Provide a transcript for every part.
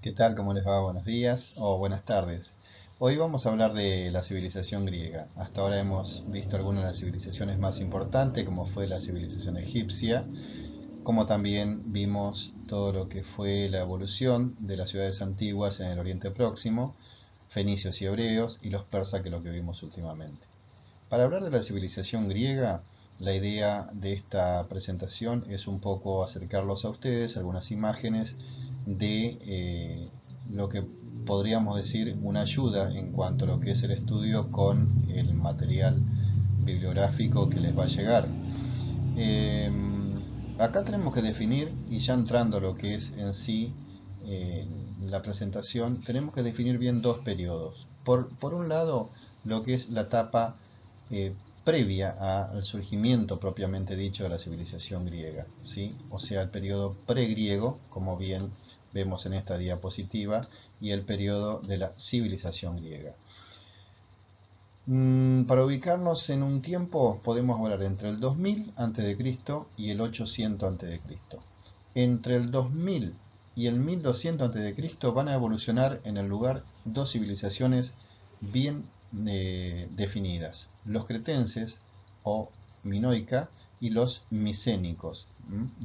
¿Qué tal? ¿Cómo les va? Buenos días o buenas tardes. Hoy vamos a hablar de la civilización griega. Hasta ahora hemos visto algunas de las civilizaciones más importantes, como fue la civilización egipcia, como también vimos todo lo que fue la evolución de las ciudades antiguas en el Oriente Próximo, fenicios y hebreos, y los persas, que es lo que vimos últimamente. Para hablar de la civilización griega, la idea de esta presentación es un poco acercarlos a ustedes algunas imágenes de lo que podríamos decir una ayuda en cuanto a lo que es el estudio con el material bibliográfico que les va a llegar. Eh, Acá tenemos que definir, y ya entrando a lo que es en sí eh, la presentación, tenemos que definir bien dos periodos. Por un lado, lo que es la etapa eh, previa al surgimiento propiamente dicho de la civilización griega, ¿sí? O sea, el periodo pregriego, como bien vemos en esta diapositiva, y el periodo de la civilización griega. Para ubicarnos en un tiempo podemos hablar entre el 2000 a.C. y el 800 a.C. Entre el 2000 y el 1200 a.C. van a evolucionar en el lugar dos civilizaciones bien definidas: los cretenses o minoica y los micénicos.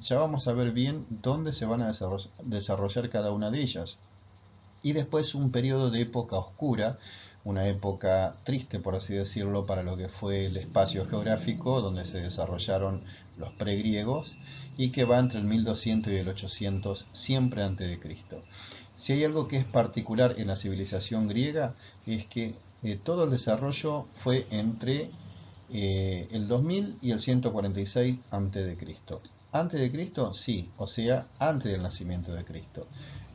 Ya vamos a ver bien dónde se van a desarrollar cada una de ellas. Y después un periodo de época oscura, una época triste, por así decirlo, para lo que fue el espacio geográfico donde se desarrollaron los pregriegos, y que va entre el 1200 y el 800 siempre antes de Cristo. Si hay algo que es particular en la civilización griega, es que todo el desarrollo fue entre el 2000 y el 146 antes de Cristo. Antes de Cristo, sí, o sea, antes del nacimiento de Cristo.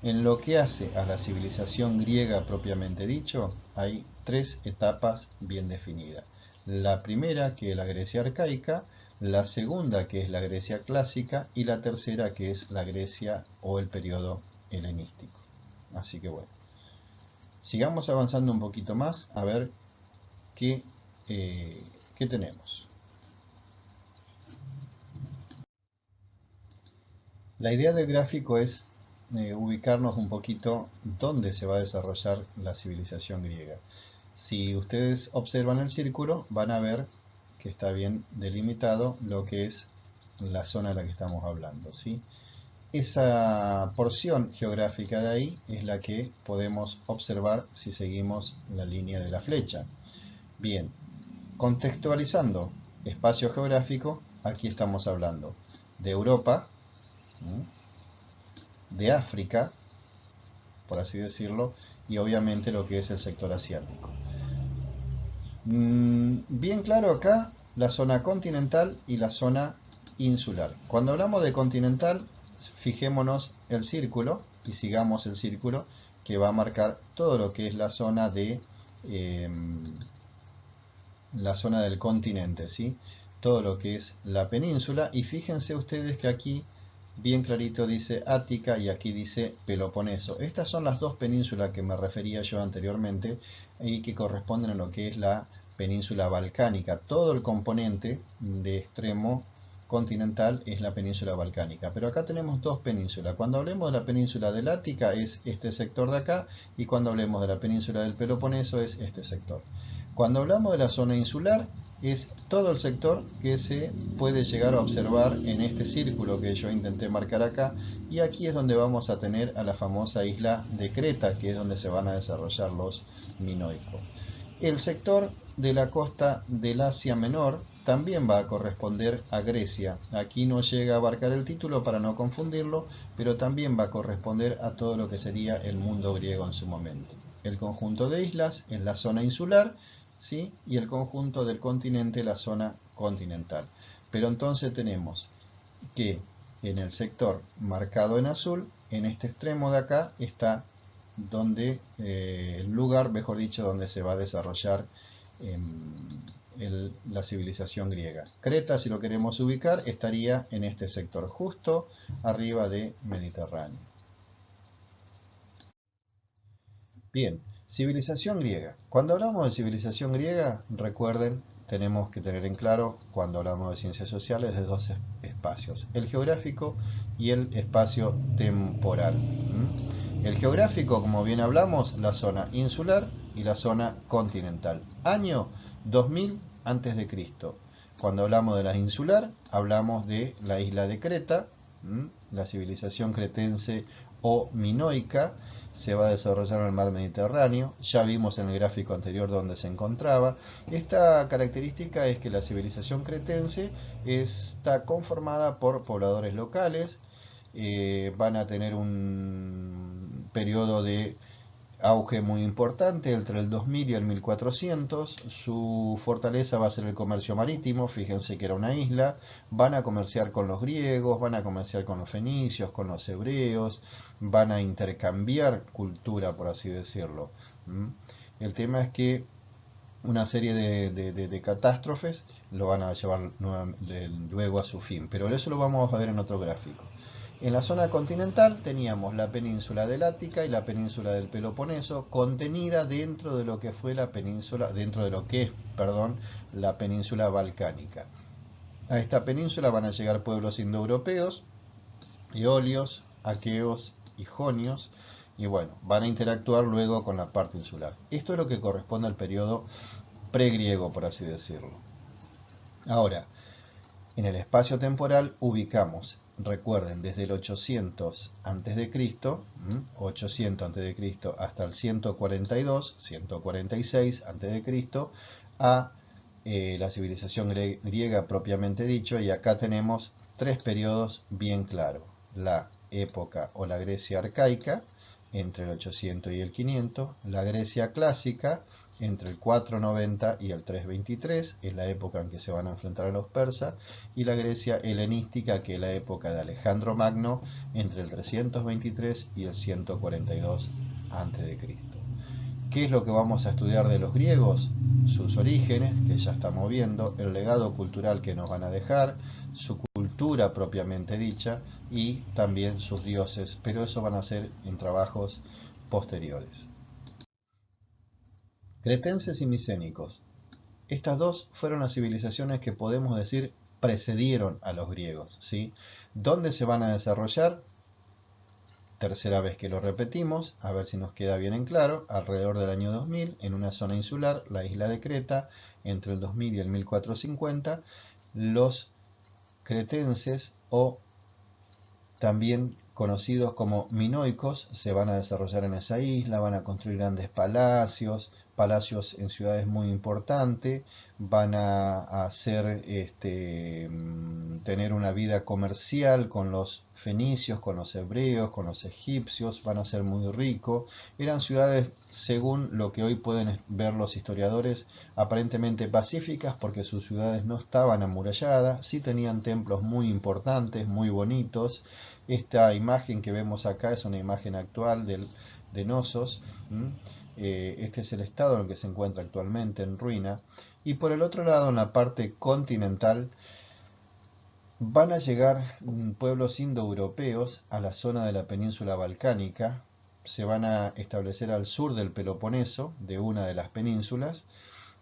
En lo que hace a la civilización griega propiamente dicho, hay tres etapas bien definidas. La primera, que es la Grecia arcaica; la segunda, que es la Grecia clásica; y la tercera, que es la Grecia o el periodo helenístico. Así que bueno, sigamos avanzando un poquito más a ver qué, eh, qué tenemos. La idea del gráfico es ubicarnos un poquito dónde se va a desarrollar la civilización griega. Si ustedes observan el círculo, van a ver que está bien delimitado lo que es la zona de la que estamos hablando, ¿sí? Esa porción geográfica de ahí es la que podemos observar si seguimos la línea de la flecha. Bien, contextualizando espacio geográfico, aquí estamos hablando de Europa, de África, por así decirlo, y obviamente lo que es el sector asiático. Bien claro acá la zona continental y la zona insular. Cuando hablamos de continental, fijémonos el círculo y sigamos el círculo que va a marcar todo lo que es eh, la zona del continente, ¿sí? Todo lo que es la península. Y fíjense ustedes que aquí bien clarito dice Ática y aquí dice Peloponeso. Estas son las dos penínsulas que me refería yo anteriormente y que corresponden a lo que es la península balcánica. Todo el componente de extremo continental es la península balcánica. Pero acá tenemos dos penínsulas. Cuando hablemos de la península del Ática es este sector de acá, y cuando hablemos de la península del Peloponeso es este sector. Cuando hablamos de la zona insular, es todo el sector que se puede llegar a observar en este círculo que yo intenté marcar acá, y aquí es donde vamos a tener a la famosa isla de Creta, que es donde se van a desarrollar los minoicos. El sector de la costa del Asia Menor también va a corresponder a Grecia. Aquí no llega a abarcar el título para no confundirlo, pero también va a corresponder a todo lo que sería el mundo griego en su momento. El conjunto de islas es la zona insular, ¿sí? Y el conjunto del continente la zona continental. Pero entonces tenemos que en el sector marcado en azul, en este extremo de acá, está donde el lugar, mejor dicho, donde se va a desarrollar la civilización griega. Creta, si lo queremos ubicar, estaría en este sector, justo arriba de Mediterráneo. Bien, civilización griega. Cuando hablamos de civilización griega, recuerden, tenemos que tener en claro, cuando hablamos de ciencias sociales, de dos espacios: el geográfico y el espacio temporal. El geográfico, como bien hablamos, la zona insular y la zona continental. Año 2000 antes de Cristo. Cuando hablamos de la insular, hablamos de la isla de Creta, la civilización cretense o minoica, se va a desarrollar en el mar Mediterráneo. Ya vimos en el gráfico anterior dónde se encontraba. Esta característica es que la civilización cretense está conformada por pobladores locales, van a tener un periodo de auge muy importante entre el 2000 y el 1400. Su fortaleza va a ser el comercio marítimo, fíjense que era una isla. Van a comerciar con los griegos, van a comerciar con los fenicios, con los hebreos, van a intercambiar cultura, por así decirlo. El tema es que una serie de catástrofes lo van a llevar luego a su fin, pero eso lo vamos a ver en otro gráfico. En la zona continental teníamos la península del Ática y la península del Peloponeso contenida dentro de lo que fue la península, dentro de lo que es, perdón, la península balcánica. A esta península van a llegar pueblos indoeuropeos, eolios, aqueos y jonios, y bueno, van a interactuar luego con la parte insular. Esto es lo que corresponde al periodo pregriego, por así decirlo. Ahora, en el espacio temporal ubicamos, recuerden, desde el 800 a.C., 800 a.C. hasta el 142, 146 a.C., a la civilización griega propiamente dicho, y acá tenemos tres periodos bien claros. La época o la Grecia arcaica, entre el 800 y el 500, la Grecia clásica, entre el 490 y el 323, es la época en que se van a enfrentar a los persas, y la Grecia helenística, que es la época de Alejandro Magno, entre el 323 y el 142 a.C. ¿Qué es lo que vamos a estudiar de los griegos? Sus orígenes, que ya estamos viendo, el legado cultural que nos van a dejar, su cultura propiamente dicha y también sus dioses, pero eso van a ser en trabajos posteriores. Cretenses y micénicos. Estas dos fueron las civilizaciones que podemos decir precedieron a los griegos, ¿sí? ¿Dónde se van a desarrollar? Tercera vez que lo repetimos, a ver si nos queda bien en claro, alrededor del año 2000, en una zona insular, la isla de Creta, entre el 2000 y el 1450, los cretenses o también conocidos como minoicos se van a desarrollar en esa isla, van a construir grandes palacios, palacios en ciudades muy importantes, van a hacer, tener una vida comercial con los fenicios, con los hebreos, con los egipcios, van a ser muy ricos. Eran ciudades, según lo que hoy pueden ver los historiadores, aparentemente pacíficas porque sus ciudades no estaban amuralladas, sí tenían templos muy importantes, muy bonitos. Esta imagen que vemos acá es una imagen actual de Knossos. Este es el estado en el que se encuentra actualmente, en ruina. Y por el otro lado, en la parte continental, van a llegar pueblos indoeuropeos a la zona de la península balcánica. Se van a establecer al sur del Peloponeso, de una de las penínsulas.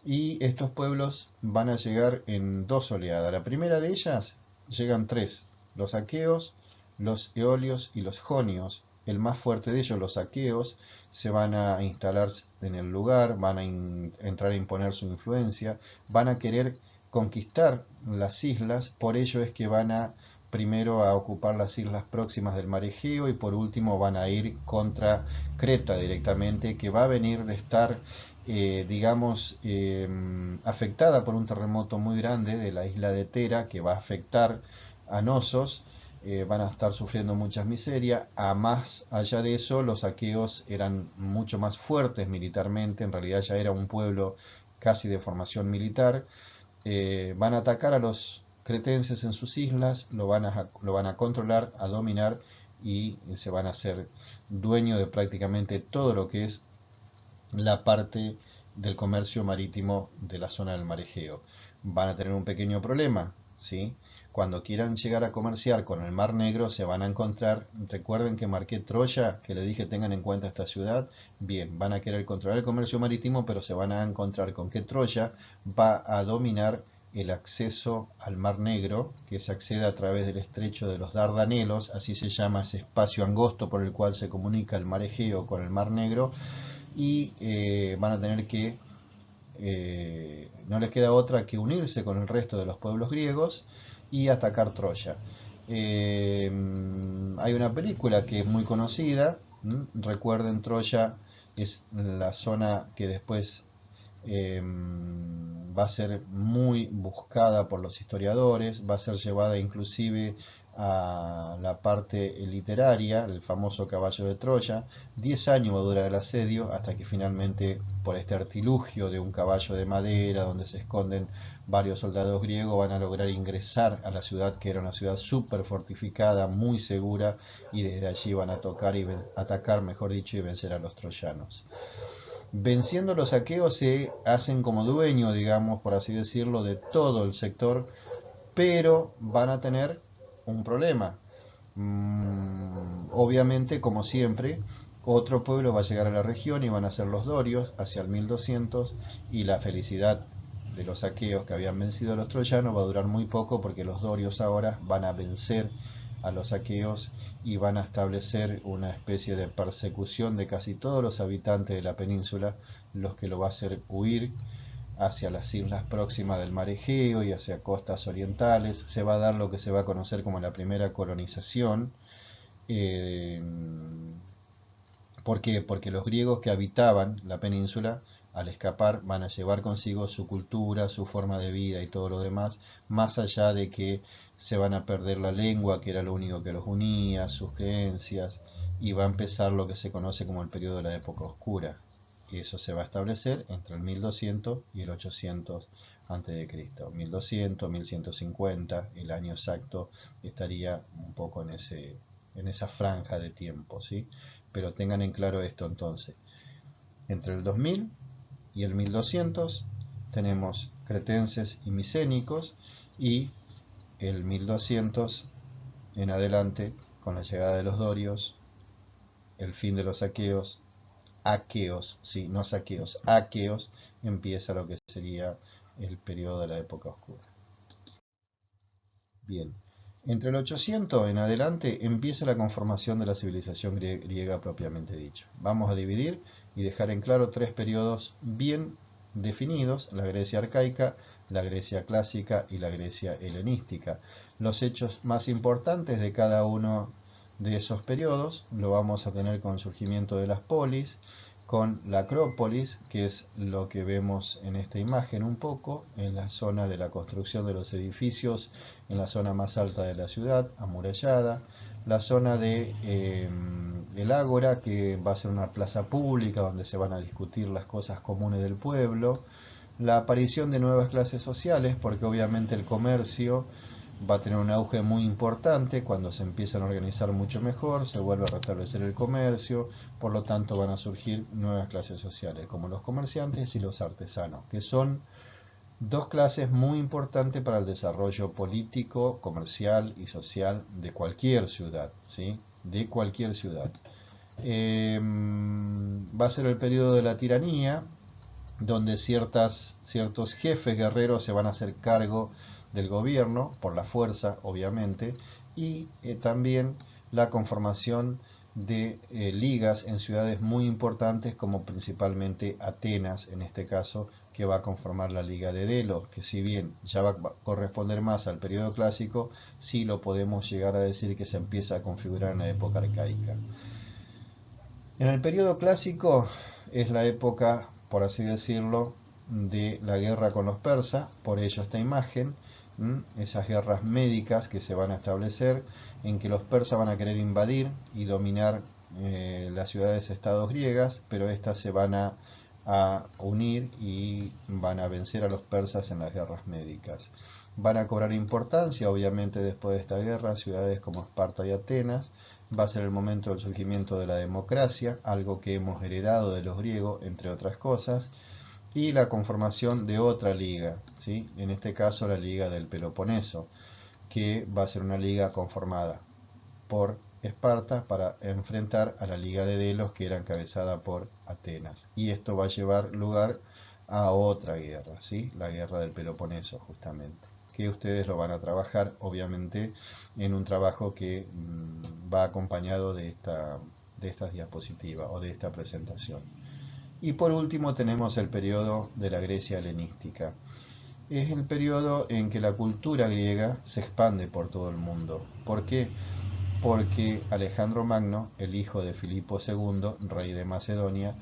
Y estos pueblos van a llegar en dos oleadas. La primera de ellas llegan tres: los aqueos, los eolios y los jonios. El más fuerte de ellos, los aqueos, se van a instalar en el lugar, van a entrar a imponer su influencia, van a querer conquistar las islas. Por ello es que van a primero a ocupar las islas próximas del mar Egeo, y por último van a ir contra Creta directamente, que va a venir de estar digamos, afectada por un terremoto muy grande de la isla de Tera, que va a afectar a Knossos. Van a estar sufriendo muchas miserias. A más allá de eso, los aqueos eran mucho más fuertes militarmente, en realidad ya era un pueblo casi de formación militar. Van a atacar a los cretenses en sus islas, lo van a controlar, a dominar, y se van a hacer dueño de prácticamente todo lo que es la parte del comercio marítimo de la zona del mar Egeo. Van a tener un pequeño problema, ¿sí? Cuando quieran llegar a comerciar con el Mar Negro se van a encontrar, recuerden que marqué Troya, que le dije tengan en cuenta esta ciudad. Bien, van a querer controlar el comercio marítimo, pero se van a encontrar con que Troya va a dominar el acceso al Mar Negro, que se accede a través del estrecho de los Dardanelos, así se llama ese espacio angosto por el cual se comunica el mar Egeo con el Mar Negro, y van a tener que, no les queda otra que unirse con el resto de los pueblos griegos y atacar Troya. Hay una película que es muy conocida, recuerden, Troya es la zona que después va a ser muy buscada por los historiadores, va a ser llevada inclusive a la parte literaria, el famoso caballo de Troya. 10 años va a durar el asedio hasta que finalmente, por este artilugio de un caballo de madera donde se esconden varios soldados griegos, van a lograr ingresar a la ciudad, que era una ciudad súper fortificada, muy segura, y desde allí van a tocar y atacar, mejor dicho, y vencer a los troyanos. Venciendo los aqueos se hacen como dueños, digamos, por así decirlo, de todo el sector, pero van a tener un problema. Obviamente, como siempre, otro pueblo va a llegar a la región y van a ser los dorios hacia el 1200, y la felicidad de los aqueos que habían vencido a los troyanos va a durar muy poco, porque los dorios ahora van a vencer a los aqueos y van a establecer una especie de persecución de casi todos los habitantes de la península, los que lo va a hacer huir hacia las islas próximas del mar Egeo y hacia costas orientales. Se va a dar lo que se va a conocer como la primera colonización. Eh, ¿Por qué? Porque los griegos que habitaban la península, al escapar, van a llevar consigo su cultura, su forma de vida y todo lo demás, más allá de que se van a perder la lengua, que era lo único que los unía, sus creencias, y va a empezar lo que se conoce como el periodo de la época oscura. Y eso se va a establecer entre el 1200 y el 800 a.C. 1200, 1150, el año exacto estaría un poco en esa franja de tiempo, ¿sí? Pero tengan en claro esto entonces. Entre el 2000 y el 1200 tenemos cretenses y micénicos, y el 1200 en adelante, con la llegada de los dorios, el fin de los aqueos, sí, no saqueos, aqueos, empieza lo que sería el periodo de la época oscura. Bien, entre el 800 en adelante empieza la conformación de la civilización griega propiamente dicho. Vamos a dividir y dejar en claro tres periodos bien definidos: la Grecia arcaica, la Grecia clásica y la Grecia helenística. Los hechos más importantes de cada uno de esos periodos lo vamos a tener con el surgimiento de las polis, con la Acrópolis, que es lo que vemos en esta imagen un poco, en la zona de la construcción de los edificios, en la zona más alta de la ciudad, amurallada, la zona de el Ágora, que va a ser una plaza pública donde se van a discutir las cosas comunes del pueblo, la aparición de nuevas clases sociales, porque obviamente el comercio va a tener un auge muy importante cuando se empiezan a organizar mucho mejor, se vuelve a restablecer el comercio, por lo tanto van a surgir nuevas clases sociales, como los comerciantes y los artesanos, que son dos clases muy importantes para el desarrollo político, comercial y social de cualquier ciudad, ¿sí? De cualquier ciudad. Va a ser el periodo de la tiranía, donde ciertos jefes guerreros se van a hacer cargo del gobierno, por la fuerza, obviamente, y también la conformación de ligas en ciudades muy importantes, como principalmente Atenas, en este caso, que va a conformar la Liga de Delos, que si bien ya va a corresponder más al periodo clásico, sí lo podemos llegar a decir que se empieza a configurar en la época arcaica. En el periodo clásico es la época, por así decirlo, de la guerra con los persas, por ello esta imagen, esas guerras médicas que se van a establecer, en que los persas van a querer invadir y dominar las ciudades-estados griegas, pero estas se van a unir y van a vencer a los persas en las guerras médicas. Van a cobrar importancia, obviamente, después de esta guerra, ciudades como Esparta y Atenas. Va a ser el momento del surgimiento de la democracia, algo que hemos heredado de los griegos, entre otras cosas, y la conformación de otra liga, ¿sí? En este caso la Liga del Peloponeso, que va a ser una liga conformada por Esparta para enfrentar a la Liga de Delos, que era encabezada por Atenas. Y esto va a llevar lugar a otra guerra, ¿sí? La guerra del Peloponeso, justamente, que ustedes lo van a trabajar, obviamente, en un trabajo que va acompañado de estas diapositivas o de esta presentación. Y por último tenemos el periodo de la Grecia helenística. Es el periodo en que la cultura griega se expande por todo el mundo. ¿Por qué? Porque Alejandro Magno, el hijo de Filipo II, rey de Macedonia,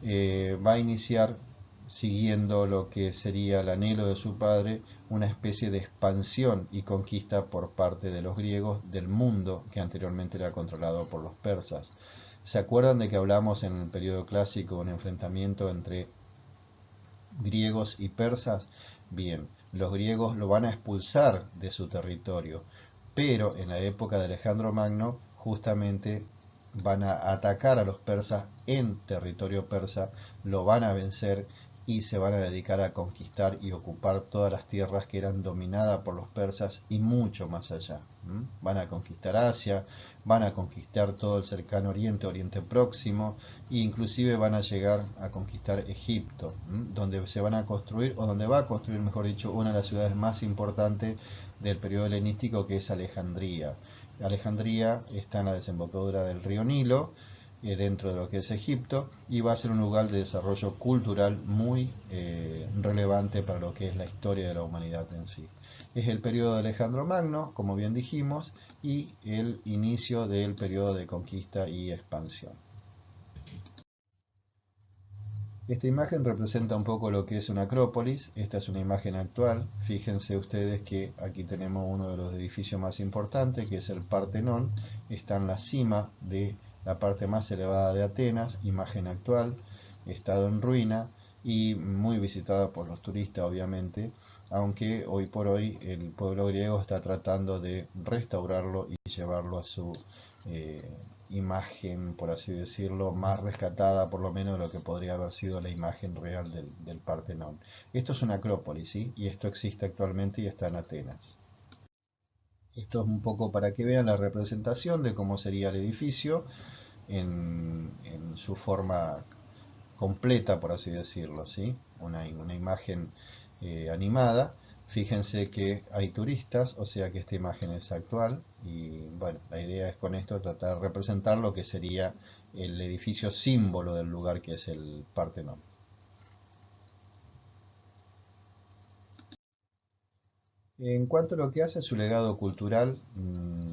va a iniciar, siguiendo lo que sería el anhelo de su padre, una especie de expansión y conquista por parte de los griegos del mundo que anteriormente era controlado por los persas. ¿Se acuerdan de que hablamos en el periodo clásico un enfrentamiento entre griegos y persas? Bien, los griegos lo van a expulsar de su territorio, pero en la época de Alejandro Magno justamente van a atacar a los persas en territorio persa, lo van a vencer y se van a dedicar a conquistar y ocupar todas las tierras que eran dominadas por los persas y mucho más allá. Van a conquistar Asia, van a conquistar todo el cercano Oriente, Oriente Próximo, e inclusive van a llegar a conquistar Egipto, donde se van a construir, o donde va a construir, mejor dicho, una de las ciudades más importantes del periodo helenístico, que es Alejandría. Alejandría está en la desembocadura del río Nilo, dentro de lo que es Egipto, y va a ser un lugar de desarrollo cultural muy relevante para lo que es la historia de la humanidad en sí. Es el periodo de Alejandro Magno, como bien dijimos, y el inicio del periodo de conquista y expansión. Esta imagen representa un poco lo que es una acrópolis. Esta es una imagen actual. Fíjense ustedes que aquí tenemos uno de los edificios más importantes, que es el Partenón. Está en la cima de la parte más elevada de Atenas, imagen actual, estado en ruina y muy visitada por los turistas, obviamente, aunque hoy por hoy el pueblo griego está tratando de restaurarlo y llevarlo a su eh, imagen, por así decirlo, más rescatada por lo menos de lo que podría haber sido la imagen real del Partenón. Esto es una acrópolis, ¿sí? Y esto existe actualmente y está en Atenas. Esto es un poco para que vean la representación de cómo sería el edificio en su forma completa, por así decirlo, ¿sí? Una imagen animada. Fíjense que hay turistas, o sea que esta imagen es actual y bueno, la idea es con esto tratar de representar lo que sería el edificio símbolo del lugar que es el Partenón. En cuanto a lo que hace su legado cultural,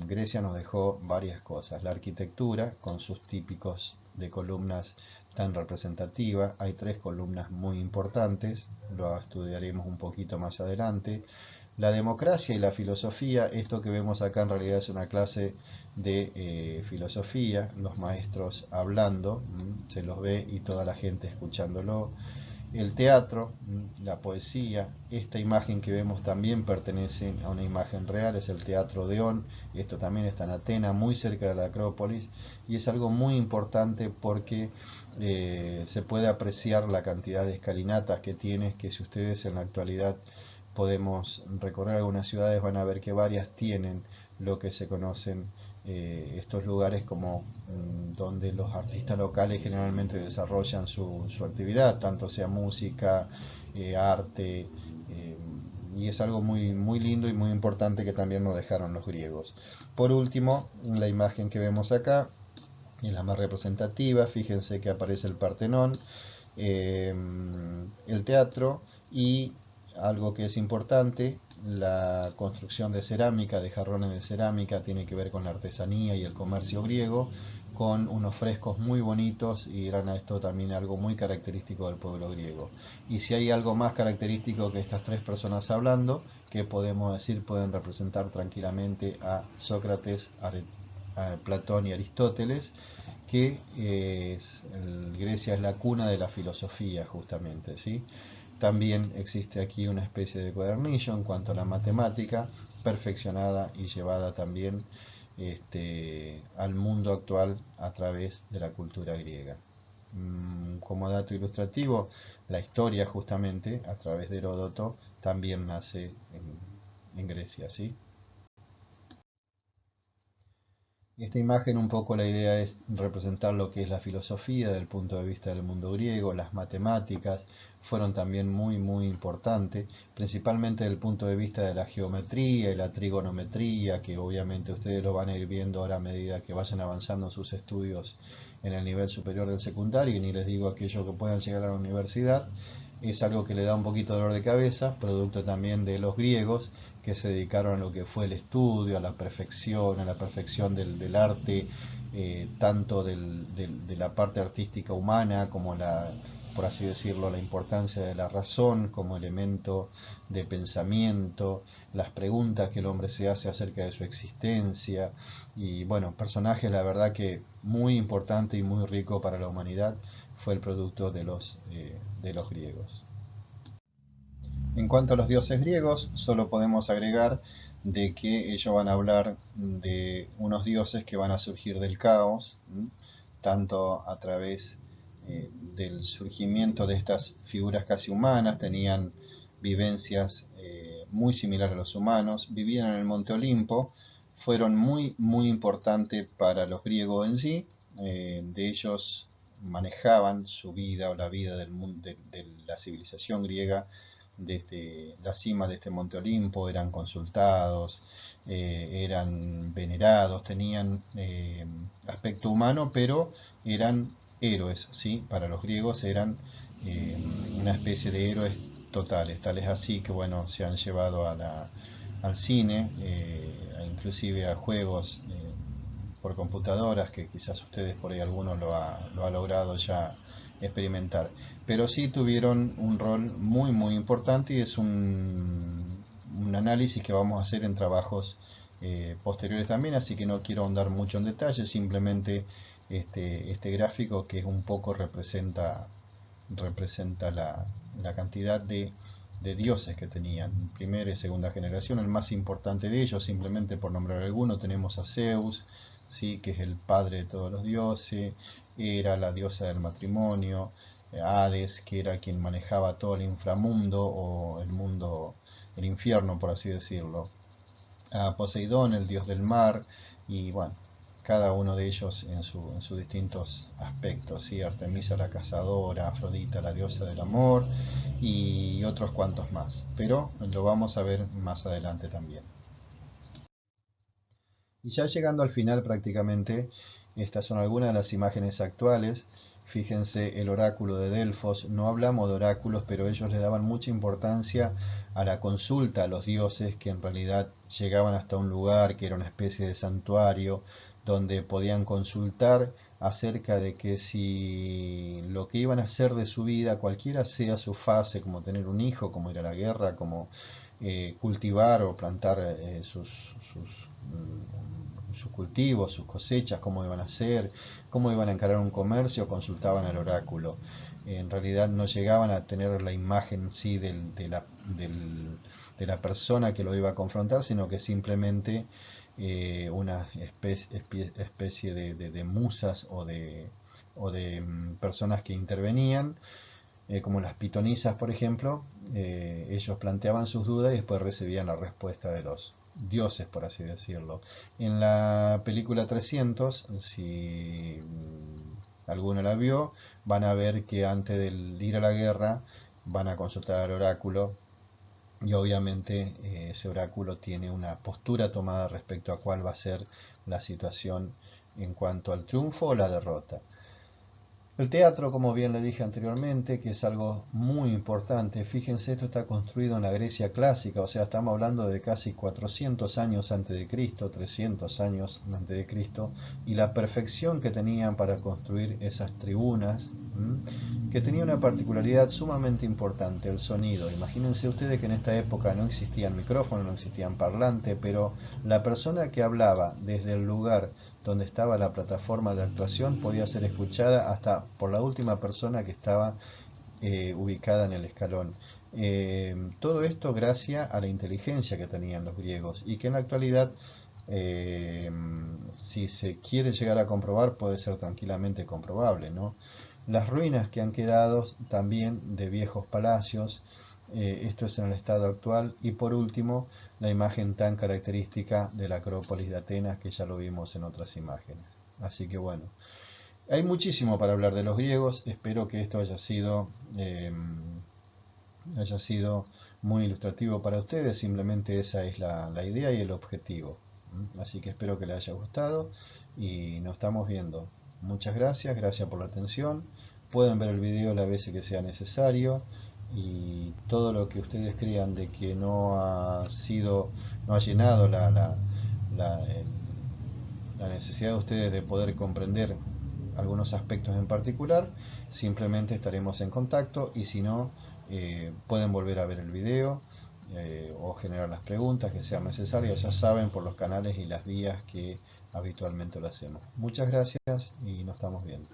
Grecia nos dejó varias cosas. La arquitectura, con sus típicos de columnas tan representativas. Hay tres columnas muy importantes, lo estudiaremos un poquito más adelante. La democracia y la filosofía, esto que vemos acá en realidad es una clase de filosofía, los maestros hablando, se los ve y toda la gente escuchándolo. El teatro, la poesía, esta imagen que vemos también pertenece a una imagen real, es el Teatro Odeón, esto también está en Atenas, muy cerca de la Acrópolis, y es algo muy importante porque se puede apreciar la cantidad de escalinatas que tiene, que si ustedes en la actualidad podemos recorrer algunas ciudades, van a ver que varias tienen lo que se conocen estos lugares como donde los artistas locales generalmente desarrollan su actividad, tanto sea música, arte, y es algo muy, muy lindo y muy importante que también nos dejaron los griegos. Por último, la imagen que vemos acá es la más representativa. Fíjense que aparece el Partenón, eh, el teatro y algo que es importante, la construcción de cerámica, de jarrones de cerámica, tiene que ver con la artesanía y el comercio griego, con unos frescos muy bonitos y eran esto también algo muy característico del pueblo griego. Y si hay algo más característico que estas tres personas hablando, que podemos decir pueden representar tranquilamente a Sócrates, a Platón y Aristóteles, que Grecia es la cuna de la filosofía justamente, ¿sí? También existe aquí una especie de cuadernillo en cuanto a la matemática, perfeccionada y llevada también al mundo actual a través de la cultura griega. Como dato ilustrativo, la historia justamente a través de Heródoto también nace en Grecia, ¿sí? Esta imagen un poco la idea es representar lo que es la filosofía desde el punto de vista del mundo griego. Las matemáticas fueron también muy importantes, principalmente desde el punto de vista de la geometría y la trigonometría, que obviamente ustedes lo van a ir viendo ahora a medida que vayan avanzando en sus estudios en el nivel superior del secundario, y ni les digo aquellos que puedan llegar a la universidad. Es algo que le da un poquito de dolor de cabeza, producto también de los griegos que se dedicaron a lo que fue el estudio, a la perfección del arte, tanto de la parte artística humana como por así decirlo, la importancia de la razón como elemento de pensamiento, las preguntas que el hombre se hace acerca de su existencia, y bueno, personajes la verdad que muy importante y muy rico para la humanidad fue el producto de los griegos. En cuanto a los dioses griegos, solo podemos agregar de que ellos van a hablar de unos dioses que van a surgir del caos, tanto a través del surgimiento de estas figuras casi humanas, tenían vivencias muy similares a los humanos, vivían en el Monte Olimpo, fueron muy importantes para los griegos en sí. De ellos manejaban su vida o la vida del mundo, de la civilización griega desde la cima de este Monte Olimpo, eran consultados, eran venerados, tenían aspecto humano, pero eran héroes, ¿sí? Para los griegos eran una especie de héroes totales, tales así que bueno, se han llevado al cine, inclusive a juegos por computadoras, que quizás ustedes por ahí alguno lo ha logrado ya experimentar. Pero sí tuvieron un rol muy importante, y es un análisis que vamos a hacer en trabajos posteriores también, así que no quiero ahondar mucho en detalle, simplemente este gráfico que un poco representa la cantidad de dioses que tenían, primera y segunda generación. El más importante de ellos, simplemente por nombrar alguno, tenemos a Zeus, ¿sí? Que es el padre de todos los dioses, era la diosa del matrimonio, Hades, que era quien manejaba todo el inframundo o el mundo, el infierno, por así decirlo, a Poseidón, el dios del mar, y bueno, cada uno de ellos en sus distintos aspectos, ¿sí? Artemisa la cazadora, Afrodita la diosa del amor y otros cuantos más, pero lo vamos a ver más adelante también. Y ya llegando al final prácticamente, estas son algunas de las imágenes actuales. Fíjense el oráculo de Delfos, no hablamos de oráculos, pero ellos le daban mucha importancia a la consulta a los dioses, que en realidad llegaban hasta un lugar que era una especie de santuario, donde podían consultar acerca de que si lo que iban a hacer de su vida, cualquiera sea su fase, como tener un hijo, como ir a la guerra, como cultivar o plantar sus cultivos, sus cosechas, cómo iban a hacer, cómo iban a encarar un comercio, consultaban al oráculo. En realidad no llegaban a tener la imagen sí de la persona que lo iba a confrontar, sino que simplemente una especie de musas o de personas que intervenían, como las pitonisas, por ejemplo. Ellos planteaban sus dudas y después recibían la respuesta de los dioses, por así decirlo. En la película 300, si alguno la vio, van a ver que antes de ir a la guerra van a consultar al oráculo, y obviamente ese oráculo tiene una postura tomada respecto a cuál va a ser la situación en cuanto al triunfo o la derrota. El teatro, como bien le dije anteriormente, que es algo muy importante. Fíjense, esto está construido en la Grecia clásica, o sea, estamos hablando de casi 400 años antes de Cristo, 300 años antes de Cristo, y la perfección que tenían para construir esas tribunas, que tenía una particularidad sumamente importante, el sonido. Imagínense ustedes que en esta época no existían micrófonos, no existían parlantes, pero la persona que hablaba desde el lugar donde estaba la plataforma de actuación podía ser escuchada hasta por la última persona que estaba ubicada en el escalón. Todo esto gracias a la inteligencia que tenían los griegos, y que en la actualidad, eh, si se quiere llegar a comprobar, puede ser tranquilamente comprobable, ¿no? Las ruinas que han quedado también de viejos palacios, Esto es en el estado actual. Y por último, la imagen tan característica de la Acrópolis de Atenas, que ya lo vimos en otras imágenes. Así que bueno, hay muchísimo para hablar de los griegos. Espero que esto haya sido muy ilustrativo para ustedes. Simplemente esa es la idea y el objetivo. Así que espero que les haya gustado y nos estamos viendo. Muchas gracias, gracias por la atención. Pueden ver el video las veces que sea necesario, y todo lo que ustedes crean de que no ha llenado la, el- la necesidad de ustedes de poder comprender algunos aspectos en particular, simplemente estaremos en contacto, y si no, pueden volver a ver el video, o generar las preguntas que sean necesarias, ya saben, por los canales y las vías que habitualmente lo hacemos. Muchas gracias y nos estamos viendo.